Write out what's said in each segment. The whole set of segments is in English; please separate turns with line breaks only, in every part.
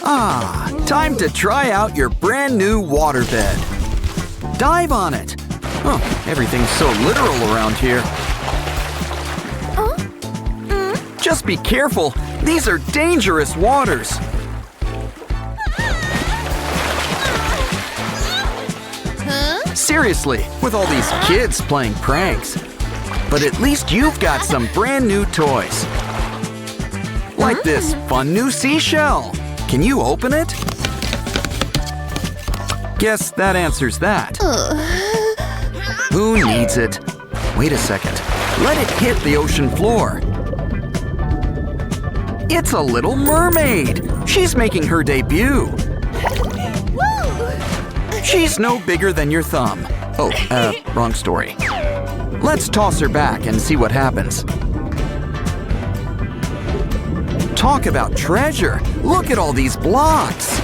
Time to try out your brand new waterbed. Dive on it. Oh, everything's so literal around here. Just be careful. These are dangerous waters. Seriously, with all these kids playing pranks. But at least you've got some brand new toys. Like this fun new seashell. Can you open it? Guess that answers that. Who needs it? Wait a second. Let it hit the ocean floor. It's a little mermaid. She's making her debut. She's no bigger than your thumb. Oh, wrong story. Let's toss her back and see what happens. Talk about treasure. Look at all these blocks.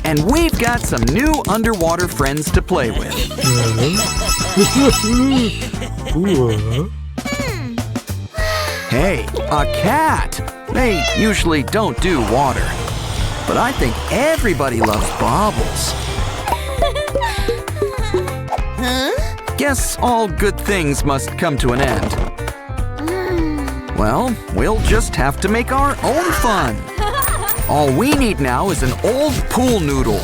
And we've got some new underwater friends to play with. Hey, a cat. They usually don't do water. But I think everybody loves baubles. Guess all good things must come to an end. Well, we'll just have to make our own fun. All we need now is an old pool noodle.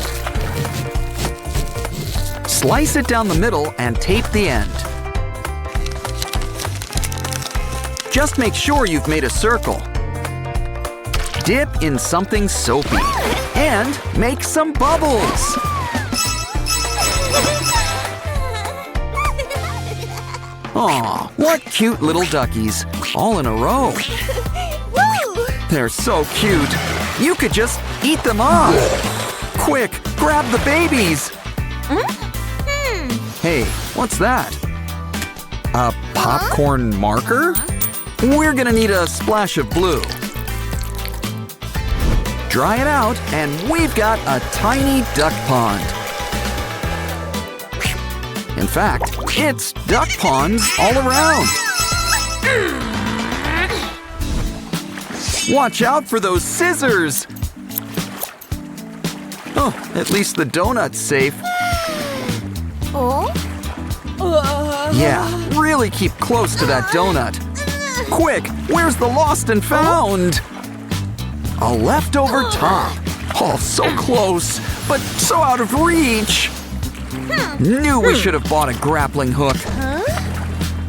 Slice it down the middle and tape the end. Just make sure you've made a circle. Dip in something soapy and make some bubbles. Aw, what cute little duckies, all in a row. They're so cute. You could just eat them up. Quick, grab the babies. Hey, what's that? A popcorn marker? We're gonna need a splash of blue. Dry it out, and we've got a tiny duck pond. In fact, it's duck ponds all around. Watch out for those scissors! Oh, at least the donut's safe. Yeah, really keep close to that donut. Quick, where's the lost and found? A leftover top. Oh, so close, but so out of reach. Knew we should have bought a grappling hook.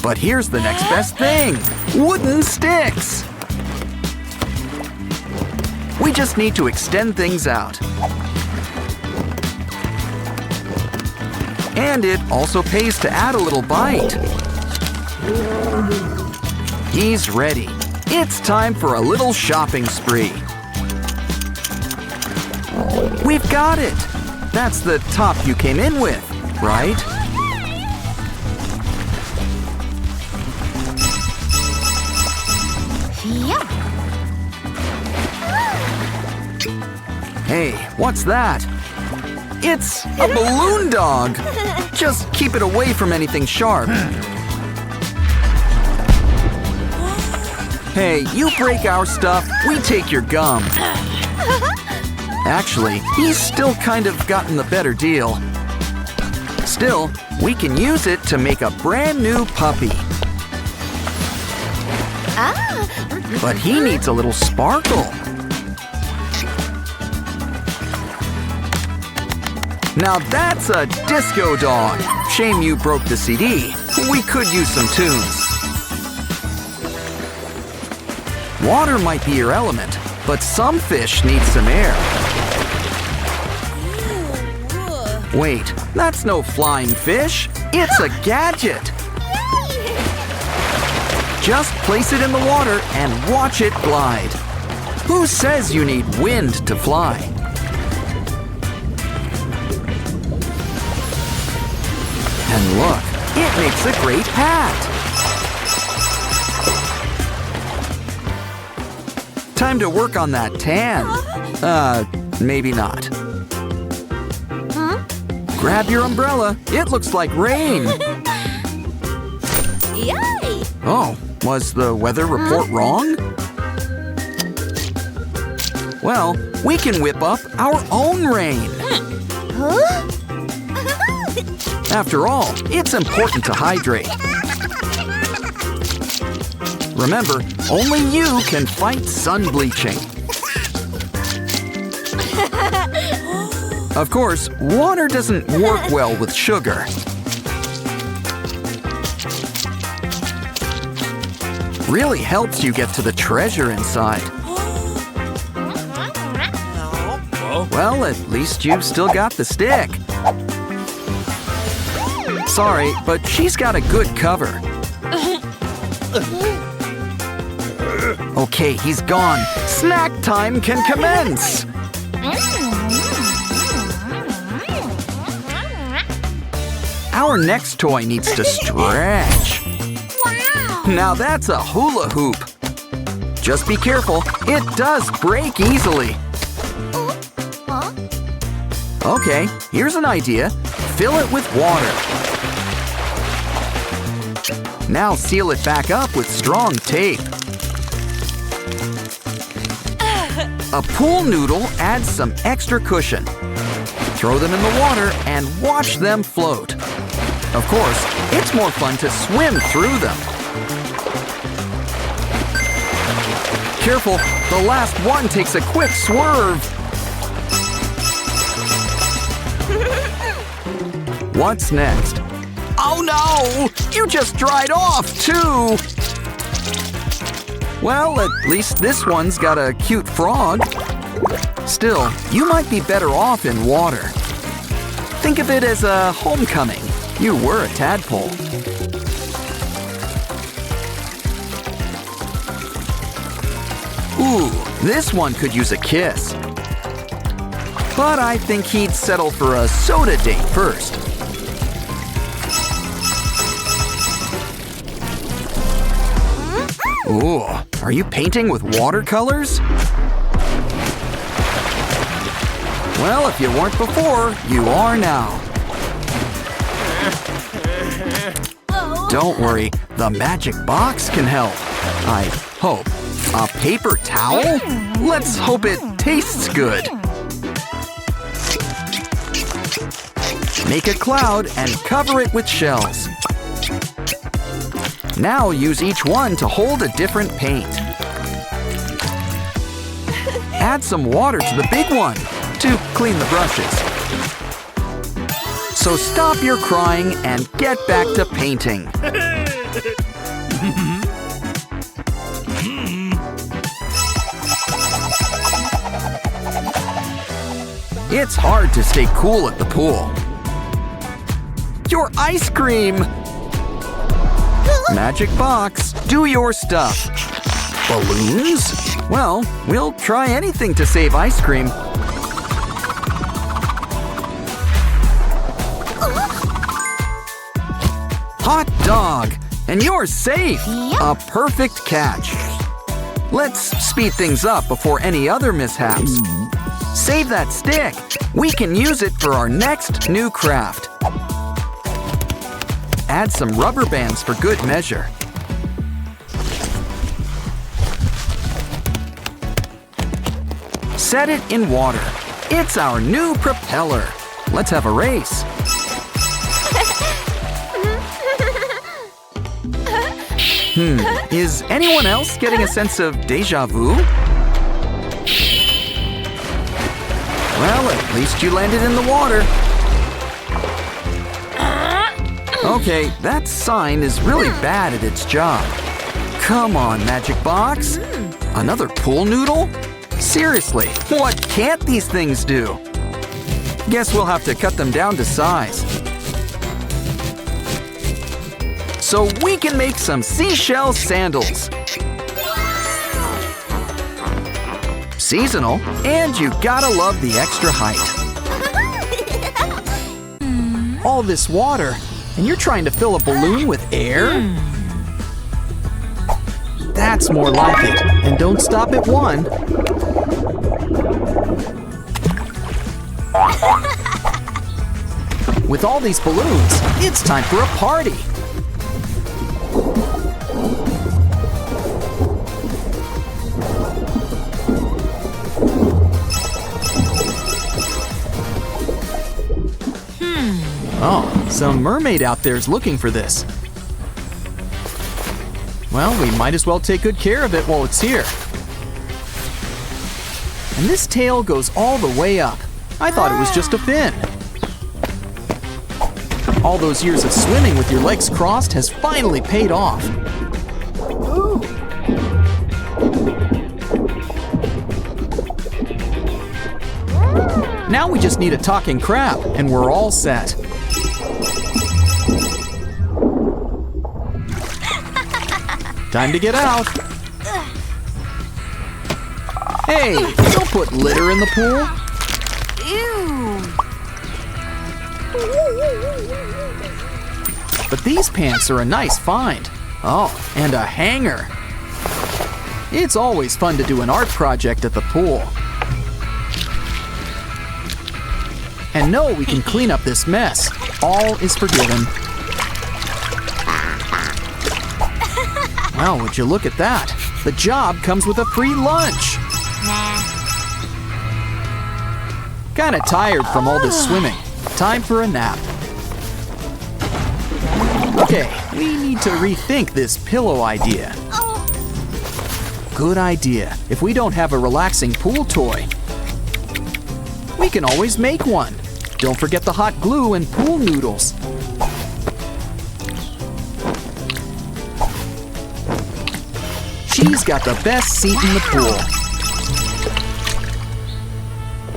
But here's the next best thing. Wooden sticks. We just need to extend things out. And it also pays to add a little bite. He's ready. It's time for a little shopping spree. We've got it. That's the top you came in with, right? Hey, what's that? It's a balloon dog. Just keep it away from anything sharp. Hey, you break our stuff, we take your gum. Actually, he's still kind of gotten the better deal. Still, we can use it to make a brand new puppy. But he needs a little sparkle. Now that's a disco dog. Shame you broke the CD. We could use some tunes. Water might be your element, but some fish need some air. Wait, that's no flying fish. It's a gadget. Just place it in the water and watch it glide. Who says you need wind to fly? And look, it makes a great hat. Time to work on that tan. Maybe not. Grab your umbrella. It looks like rain.
Yay!
Oh, was the weather report wrong? Well, we can whip up our own rain. After all, it's important to hydrate. Remember, only you can fight sun bleaching. Of course, water doesn't work well with sugar. Really helps you get to the treasure inside. Well, at least you've still got the stick. Sorry, but she's got a good cover. Okay, he's gone. Snack time can commence. Our next toy needs to stretch. Now that's a hula hoop. Just be careful, it does break easily. Okay, here's an idea. Fill it with water. Now seal it back up with strong tape. A pool noodle adds some extra cushion. Throw them in the water and watch them float. Of course, it's more fun to swim through them. Careful, the last one takes a quick swerve. What's next? Oh no! You just dried off too! Well, at least this one's got a cute frog. Still, you might be better off in water. Think of it as a homecoming. You were a tadpole. Ooh, this one could use a kiss. But I think he'd settle for a soda date first. Ooh, are you painting with watercolors? Well, if you weren't before, you are now. Don't worry, the magic box can help. I hope. A paper towel? Let's hope it tastes good. Make a cloud and cover it with shells. Now use each one to hold a different paint. Add some water to the big one to clean the brushes. So stop your crying and get back to painting. It's hard to stay cool at the pool. Your ice cream! Magic box, do your stuff. Balloons? Well, we'll try anything to save ice cream. Hot dog! And you're safe! A perfect catch. Let's speed things up before any other mishaps. Save that stick. We can use it for our next new craft. Add some rubber bands for good measure. Set it in water. It's our new propeller. Let's have a race. Is anyone else getting a sense of déjà vu? Well, at least you landed in the water. Okay, that sign is really bad at its job. Come on, Magic Box. Another pool noodle? Seriously, what can't these things do? Guess we'll have to cut them down to size. So we can make some seashell sandals. Seasonal, and you gotta love the extra height. All this water, and you're trying to fill a balloon with air? That's more like it. And don't stop at one. With all these balloons, it's time for a party. Oh, some mermaid out there is looking for this. Well, we might as well take good care of it while it's here. And this tail goes all the way up. I thought it was just a fin. All those years of swimming with your legs crossed has finally paid off. Now we just need a talking crab, and we're all set. Time to get out. Hey, don't put litter in the pool. But these pants are a nice find. Oh, and a hanger. It's always fun to do an art project at the pool. And no, we can clean up this mess. All is forgiven. Well, would you look at that? The job comes with a free lunch. Kinda tired from all this swimming. Time for a nap. Okay, we need to rethink this pillow idea. Good idea. If we don't have a relaxing pool toy, we can always make one. Don't forget the hot glue and pool noodles. She's got the best seat in the pool.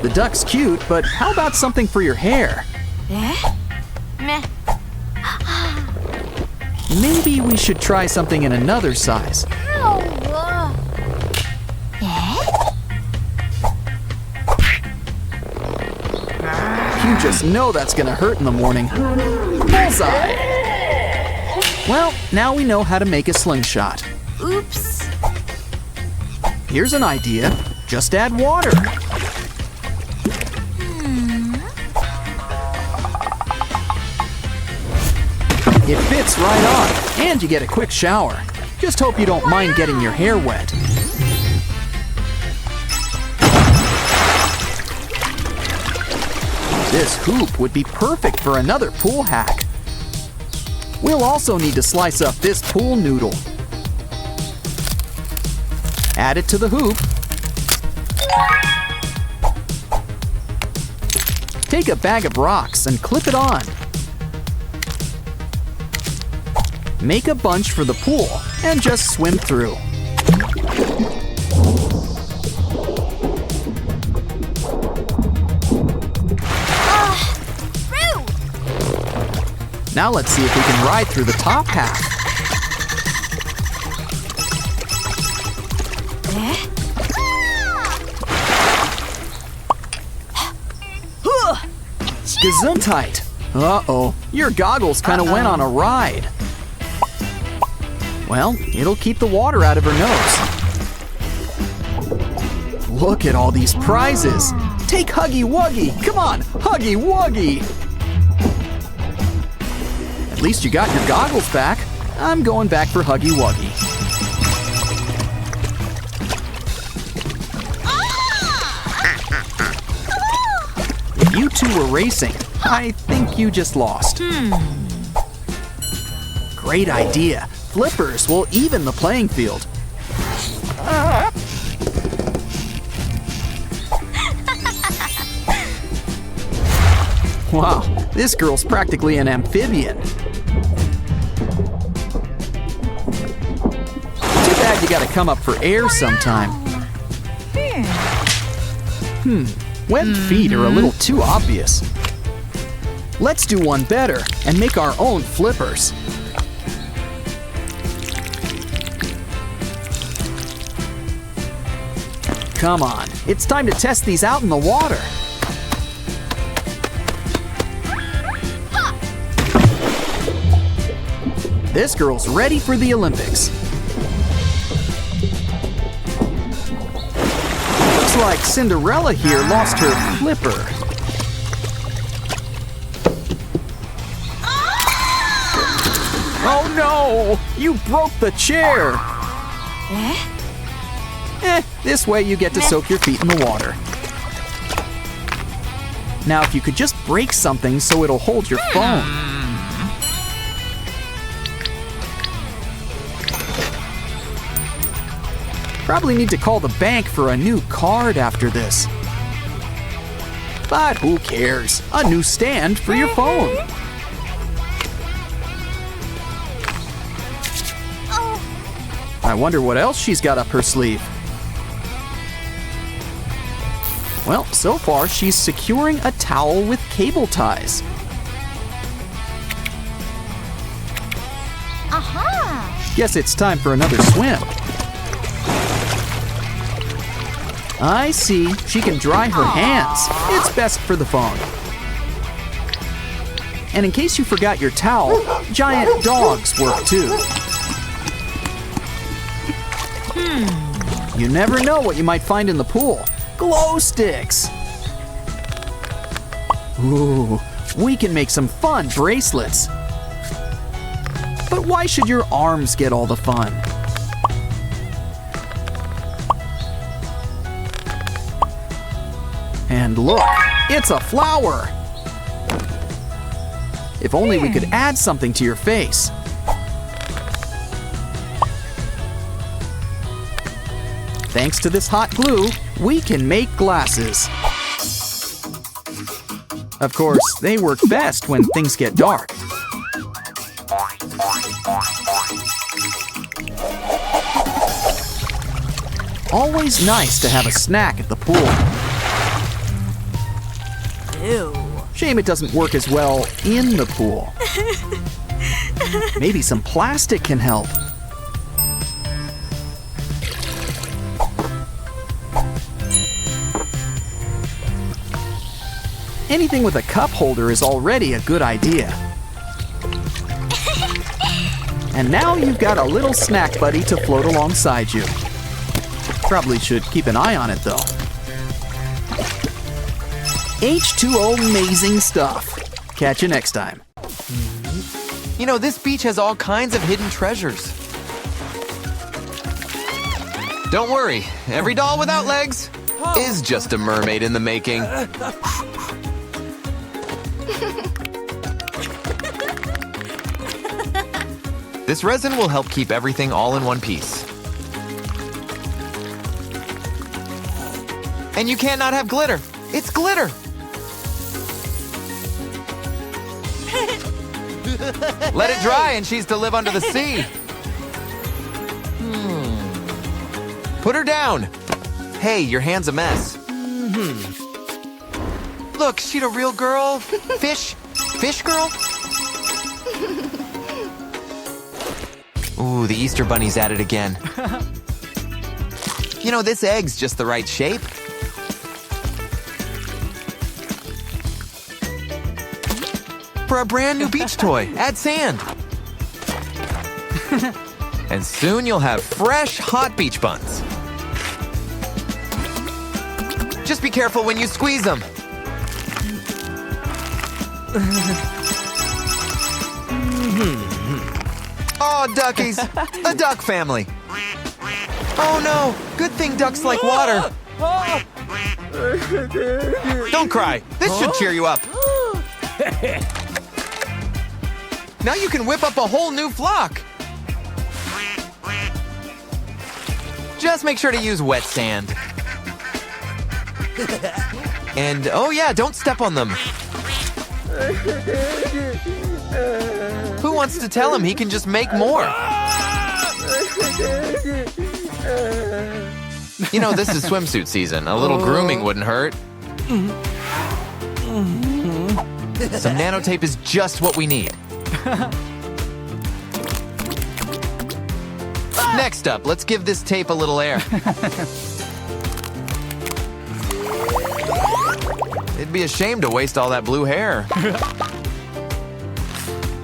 The duck's cute, but how about something for your hair? Maybe we should try something in another size. You just know that's gonna hurt in the morning. Bullseye! Well, now we know how to make a slingshot.
Oops.
Here's an idea. Just add water. It fits right on, and you get a quick shower. Just hope you don't mind getting your hair wet. This hoop would be perfect for another pool hack. We'll also need to slice up this pool noodle. Add it to the hoop. Take a bag of rocks and clip it on. Make a bunch for the pool and just swim through. Now let's see if we can ride through the top half. Gesundheit. Uh-oh, your goggles kind of went on a ride. Well, it'll keep the water out of her nose. Look at all these prizes. Take Huggy Wuggy. Come on, Huggy Wuggy. At least you got your goggles back. I'm going back for Huggy Wuggy. If you two were racing, I think you just lost. Great idea. Flippers will even the playing field. Wow, this girl's practically an amphibian. Too bad you gotta come up for air sometime. Webbed feet are a little too obvious. Let's do one better and make our own flippers. Come on, it's time to test these out in the water. This girl's ready for the Olympics. Looks like Cinderella here lost her flipper. Oh no! You broke the chair! This way you get to soak your feet in the water. Now if you could just break something so it'll hold your phone. Probably need to call the bank for a new card after this. But who cares? A new stand for your phone. I wonder what else she's got up her sleeve. Well, so far she's securing a towel with cable ties.
Aha!
Guess it's time for another swim. I see, she can dry her hands. It's best for the phone. And in case you forgot your towel, giant dogs work too. You never know what you might find in the pool. Glow sticks! Ooh, we can make some fun bracelets. But why should your arms get all the fun? And look, it's a flower! If only we could add something to your face. Thanks to this hot glue, we can make glasses. Of course, they work best when things get dark. Always nice to have a snack at the pool.
Ew.
Shame it doesn't work as well in the pool. Maybe some plastic can help. Anything with a cup holder is already a good idea. And now you've got a little snack buddy to float alongside you. Probably should keep an eye on it though. H2O amazing stuff. Catch you next time.
You know, this beach has all kinds of hidden treasures. Don't worry, every doll without legs is just a mermaid in the making. This resin will help keep everything all in one piece. And you can't not have glitter. It's glitter. Let it dry and she's to live under the sea. Put her down. Hey, your hand's a mess. Look, she's a real girl. Fish girl. Ooh, the Easter Bunny's at it again. You know, this egg's just the right shape. For a brand new beach toy, add sand. And soon you'll have fresh, hot beach buns. Just be careful when you squeeze them. Oh, duckies, a duck family. Oh no, good thing ducks like water. Don't cry, this should cheer you up. Now you can whip up a whole new flock. Just make sure to use wet sand. And oh yeah, don't step on them. Who wants to tell him he can just make more? You know, this is swimsuit season. A little grooming wouldn't hurt. Some nanotape is just what we need. Next up, let's give this tape a little air. It'd be a shame to waste all that blue hair.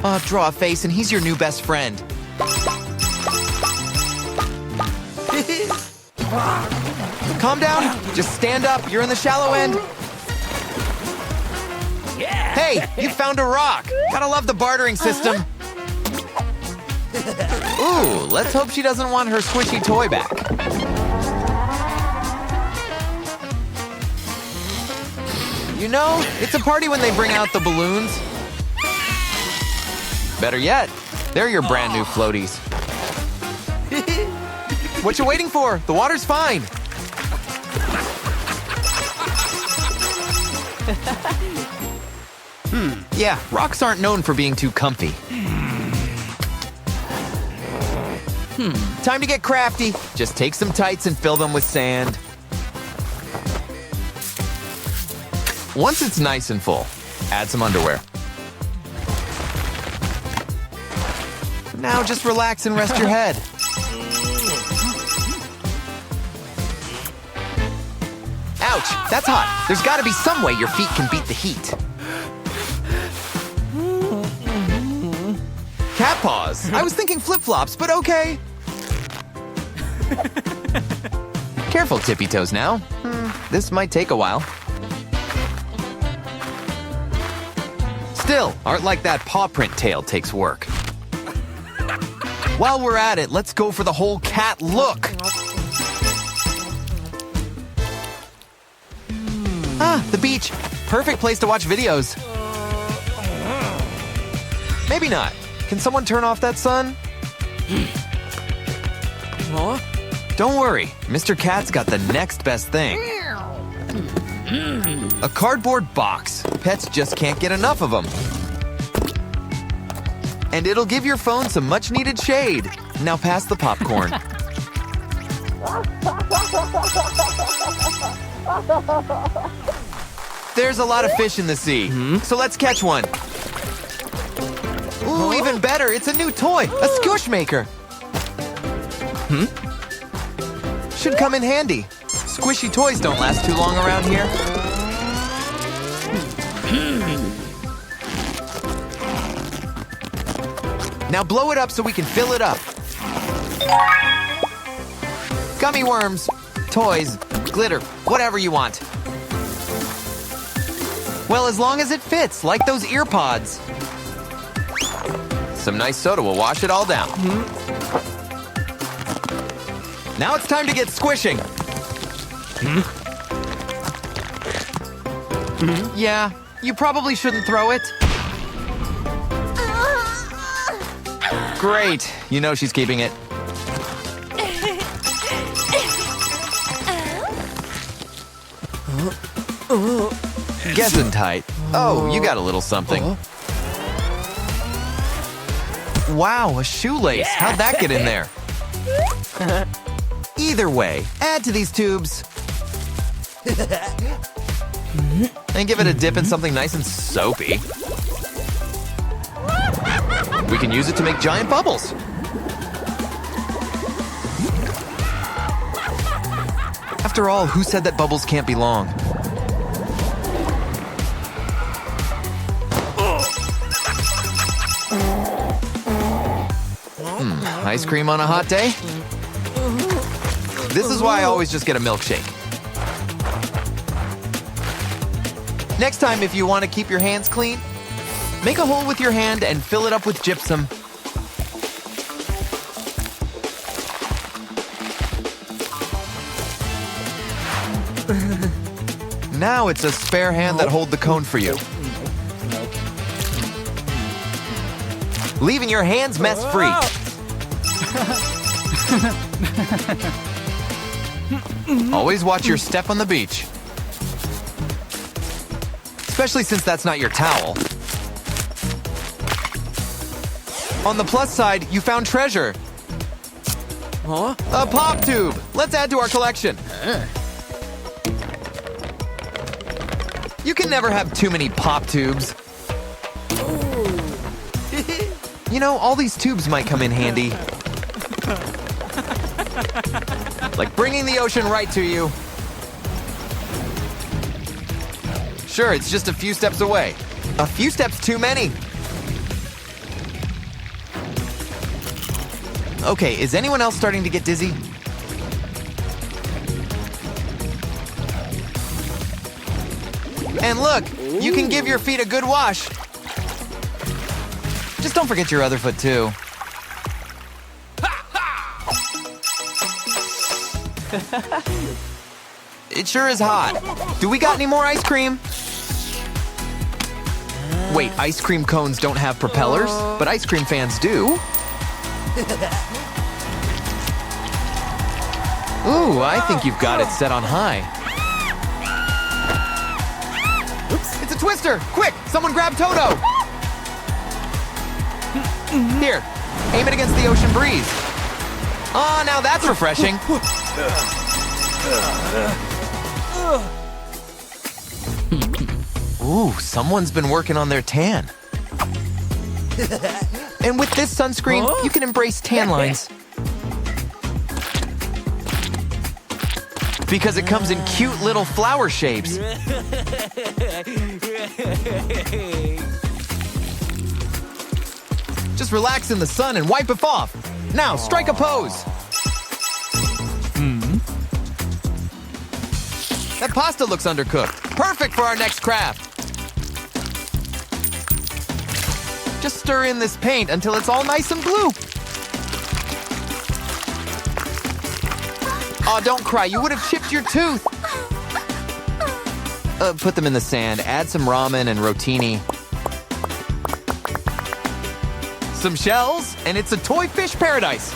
Oh, draw a face and he's your new best friend. Calm down, just stand up, you're in the shallow end. Hey, you found a rock. Gotta love the bartering system. Ooh, let's hope she doesn't want her squishy toy back. You know, it's a party when they bring out the balloons. Better yet, they're your brand new floaties. What you waiting for? The water's fine. Yeah, rocks aren't known for being too comfy. Time to get crafty. Just take some tights and fill them with sand. Once it's nice and full, add some underwear. Now just relax and rest your head. Ouch, that's hot. There's gotta be some way your feet can beat the heat. Cat paws. I was thinking flip-flops, but okay. Careful, tippy toes now. This might take a while. Still, art like that paw print tail takes work. While we're at it, let's go for the whole cat look. Ah, the beach. Perfect place to watch videos. Maybe not. Can someone turn off that sun? Don't worry, Mr. Cat's got the next best thing. A cardboard box. Pets just can't get enough of them. And it'll give your phone some much-needed shade. Now pass the popcorn. There's a lot of fish in the sea, so let's catch one. Ooh, even better, it's a new toy, a squish maker. Should come in handy. Squishy toys don't last too long around here. Now blow it up so we can fill it up. Gummy worms, toys, glitter, whatever you want. Well, as long as it fits, like those ear pods. Some nice soda will wash it all down. Now it's time to get squishing. Yeah, you probably shouldn't throw it. Great, you know she's keeping it. Guessing tight. Oh, you got a little something. Wow, a shoelace. How'd that get in there? Either way, add to these tubes. And give it a dip in something nice and soapy. We can use it to make giant bubbles. After all, who said that bubbles can't be long? Ice cream on a hot day? This is why I always just get a milkshake. Next time, if you want to keep your hands clean, make a hole with your hand and fill it up with gypsum. Now it's a spare hand that hold the cone for you. Leaving your hands mess-free. Always watch your step on the beach. Especially since that's not your towel. On the plus side, you found treasure. A pop tube. Let's add to our collection. You can never have too many pop tubes. You know, all these tubes might come in handy. Like bringing the ocean right to you. Sure, it's just a few steps away. A few steps too many. Okay, is anyone else starting to get dizzy? And look, you can give your feet a good wash. Just don't forget your other foot, too. It sure is hot. Do we got any more ice cream? Wait, ice cream cones don't have propellers? But ice cream fans do. Ooh, I think you've got it set on high. Oops, it's a twister! Quick, someone grab Toto! Here, aim it against the ocean breeze. Oh, now that's refreshing. Ooh, someone's been working on their tan. And with this sunscreen, you can embrace tan lines. Because it comes in cute little flower shapes. Just relax in the sun and wipe it off. Now, strike a pose. That pasta looks undercooked. Perfect for our next craft. Just stir in this paint until it's all nice and blue. Aw, don't cry. You would have chipped your tooth. Put them in the sand. Add some ramen and rotini. Some shells, and it's a toy fish paradise.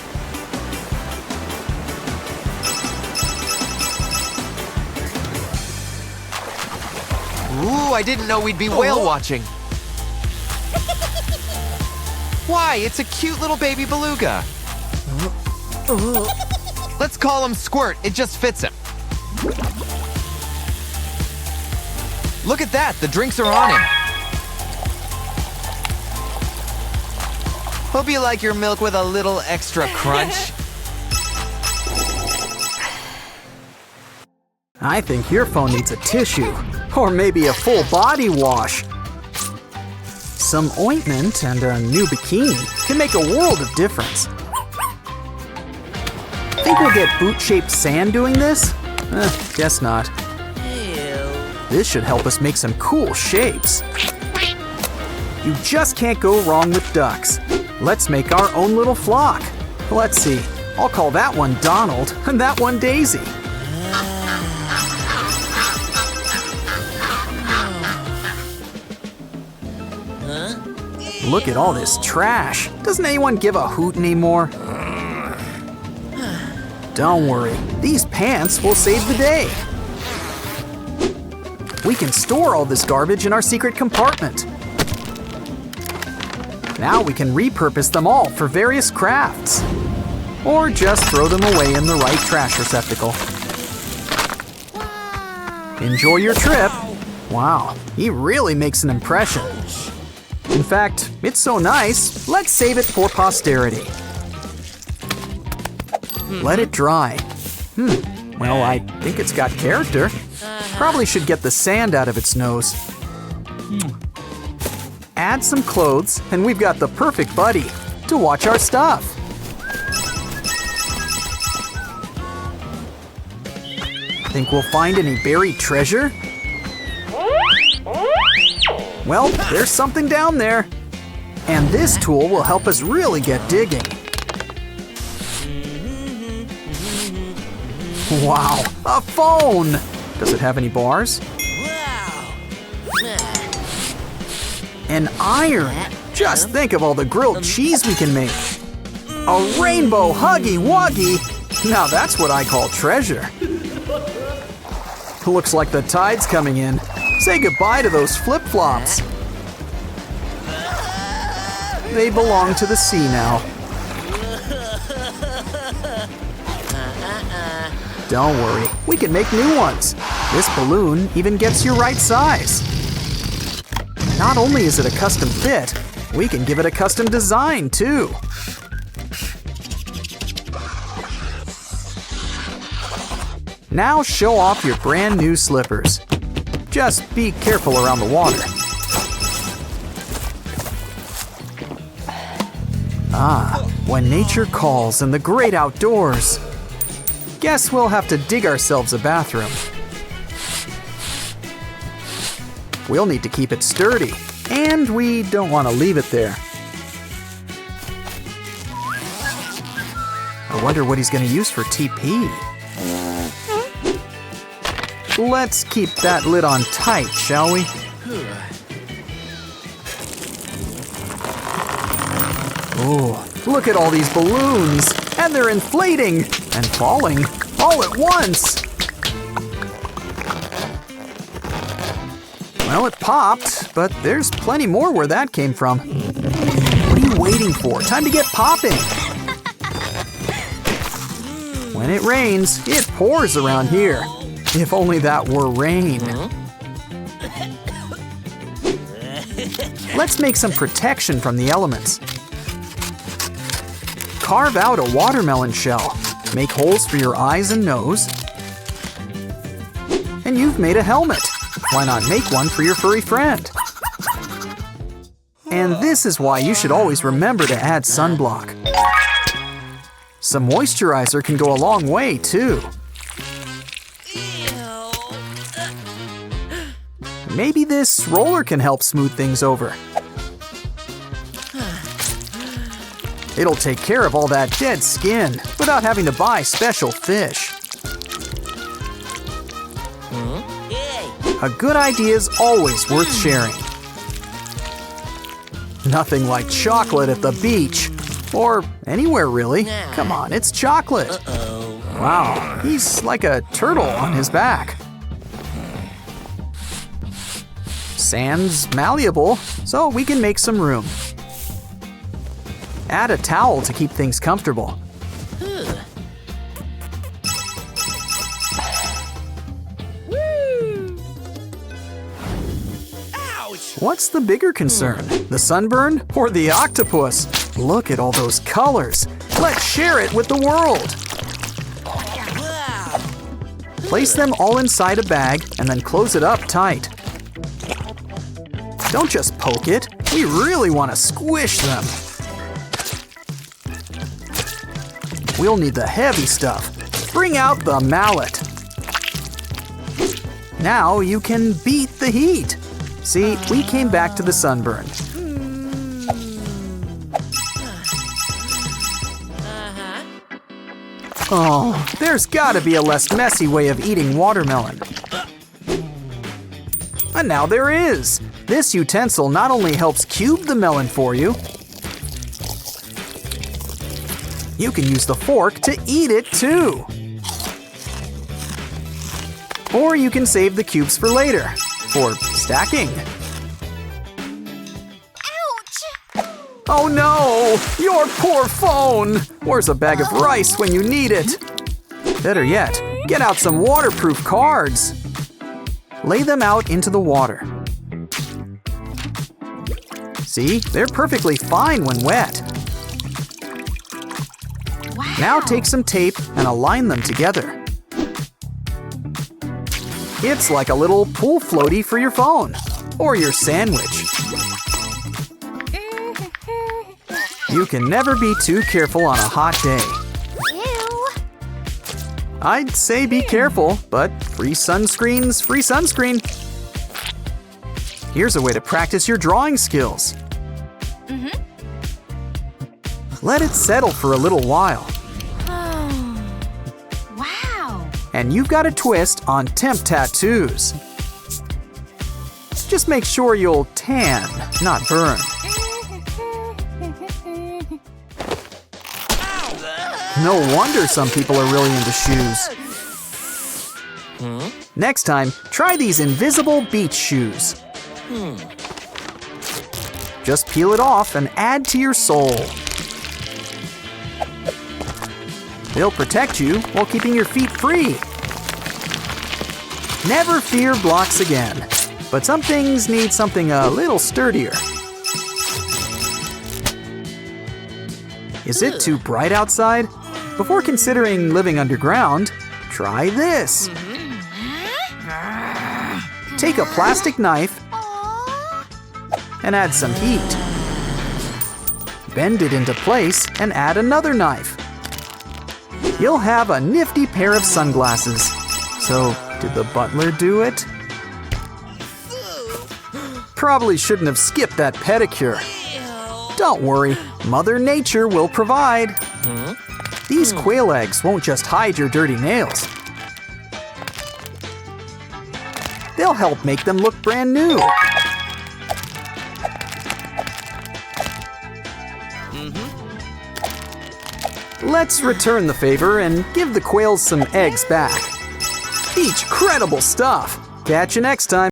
Ooh, I didn't know we'd be whale watching. Why, it's a cute little baby beluga. Let's call him Squirt, it just fits him. Look at that, the drinks are on him. Hope you like your milk with a little extra crunch.
I think your phone needs a tissue, or maybe a full body wash. Some ointment and a new bikini can make a world of difference. Think we'll get boot-shaped sand doing this? Guess not. This should help us make some cool shapes. You just can't go wrong with ducks. Let's make our own little flock. Let's see, I'll call that one Donald and that one Daisy. Look at all this trash. Doesn't anyone give a hoot anymore? Don't worry, these pants will save the day. We can store all this garbage in our secret compartment. Now we can repurpose them all for various crafts. Or just throw them away in the right trash receptacle. Enjoy your trip. Wow, he really makes an impression. In fact, it's so nice, let's save it for posterity. Let it dry. Well, I think it's got character. Probably should get the sand out of its nose. Add some clothes, and we've got the perfect buddy to watch our stuff. Think we'll find any buried treasure? Well, there's something down there. And this tool will help us really get digging. Wow, a phone! Does it have any bars? An iron! Just think of all the grilled cheese we can make. A rainbow Huggy Wuggy! Now that's what I call treasure. Looks like the tide's coming in. Say goodbye to those flip-flops. They belong to the sea now. Don't worry, we can make new ones. This balloon even gets your right size. Not only is it a custom fit, we can give it a custom design too. Now show off your brand new slippers. Just be careful around the water. Ah, when nature calls in the great outdoors. Guess we'll have to dig ourselves a bathroom. We'll need to keep it sturdy, and we don't want to leave it there. I wonder what he's going to use for TP. Let's keep that lid on tight, shall we? Oh, look at all these balloons! And they're inflating and falling all at once! Well, it popped, but there's plenty more where that came from. What are you waiting for? Time to get popping! When it rains, it pours around here. If only that were rain. Let's make some protection from the elements. Carve out a watermelon shell. Make holes for your eyes and nose. And you've made a helmet. Why not make one for your furry friend? And this is why you should always remember to add sunblock. Some moisturizer can go a long way, too. Maybe this roller can help smooth things over. It'll take care of all that dead skin without having to buy special fish. A good idea is always worth sharing. Nothing like chocolate at the beach. Or anywhere, really. Come on, it's chocolate. Wow, he's like a turtle on his back. Sand's malleable, so we can make some room. Add a towel to keep things comfortable. What's the bigger concern? The sunburn or the octopus? Look at all those colors. Let's share it with the world. Place them all inside a bag and then close it up tight. Don't just poke it. We really want to squish them. We'll need the heavy stuff. Bring out the mallet. Now you can beat the heat. See, we came back to the sunburn. Oh, there's gotta be a less messy way of eating watermelon. And now there is. This utensil not only helps cube the melon for you, you can use the fork to eat it too. Or you can save the cubes for later, for stacking.
Ouch!
Oh no! Your poor phone! Where's a bag of rice when you need it? Better yet, get out some waterproof cards. Lay them out into the water. See, they're perfectly fine when wet.
Wow.
Now take some tape and align them together. It's like a little pool floaty for your phone or your sandwich. You can never be too careful on a hot day.
Ew.
I'd say be careful, but free sunscreen's free sunscreen. Here's a way to practice your drawing skills. Let it settle for a little while.
Wow.
And you've got a twist on temp tattoos. Just make sure you'll tan, not burn. No wonder some people are really into shoes. Next time, try these invisible beach shoes. Just peel it off and add to your sole. They'll protect you while keeping your feet free. Never fear blocks again, but some things need something a little sturdier. Is it too bright outside? Before considering living underground, try this. Take a plastic knife and add some heat. Bend it into place and add another knife. You'll have a nifty pair of sunglasses. So, did the butler do it? Probably shouldn't have skipped that pedicure. Don't worry, Mother Nature will provide. These quail eggs won't just hide your dirty nails. They'll help make them look brand new. Let's return the favor and give the quails some eggs back. Each credible stuff. Catch you next time.